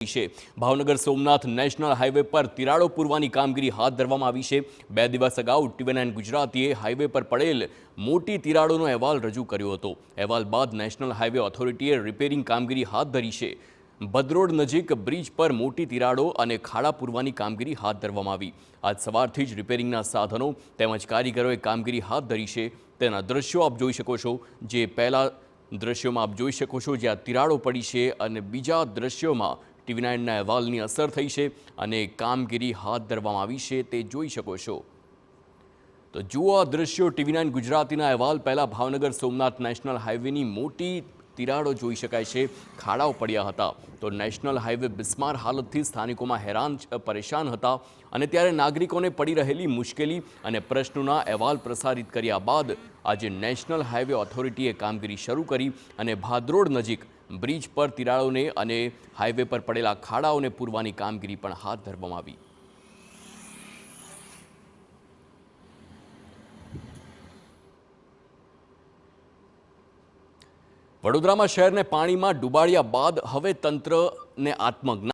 કરી છે। Bhavnagar Somnath national highway પર તિરાડો પૂરવાની કામગીરી હાથ ધરવામાં આવી છે। 2 દિવસ અગાઉ TV9 ગુજરાતીએ હાઈવે પર પડેલ મોટી તિરાડોનો અહેવાલ રજૂ કર્યો હતો। અહેવાલ બાદ નેશનલ હાઈવે ઓથોરિટીએ રિપેરિંગ કામગીરી હાથ ધરી છે। ભદ્રોડ નજીક બ્રિજ પર મોટી તિરાડો અને ખાડા પૂરવાની કામગીરી હાથ ધરવામાં આવી। આજ સવારથી જ રિપેરિંગના સાધનો તેમજ કારીગરોએ કામગીરી હાથ ધરી છે। તેના દ્રશ્યો આપ જોઈ શકો છો। જે પહેલા દ્રશ્યોમાં આપ જોઈ શકો છો જ્યાં તિરાડો પડી છે અને બીજા દ્રશ્યોમાં TV9ના અહેવાલની અસર થઈ છે અને કામગીરી હાથ ધરવામાં આવી છે તે જોઈ શકો છો। તો જુઓ આ દ્રશ્યો TV9 ગુજરાતીના અહેવાલ પહેલા ભાવનગર સોમનાથ નેશનલ હાઈવેની મોટી તિરાડો જોઈ શકાય છે। ખાડાઓ પડ્યા હતા તો નેશનલ હાઈવે બિસ્માર હાલતથી સ્થાનિકોમાં હેરાન પરેશાન હતા અને ત્યારે નાગરિકોને પડી રહેલી મુશ્કેલી અને પ્રશ્નોના અહેવાલ પ્રસારિત કર્યા બાદ આજે નેશનલ હાઈવે ઓથોરિટીએ કામગીરી શરૂ કરી અને ભાદરોડ નજીક બ્રિજ પર તિરાડોને અને હાઈવે પર પડેલા ખાડાઓને પૂરવાની કામગીરી પણ હાથ ધરવામાં આવી। વડોદરામાં શહેરને પાણીમાં ડૂબાડ્યા બાદ હવે તંત્રને આત્મજ્ઞાન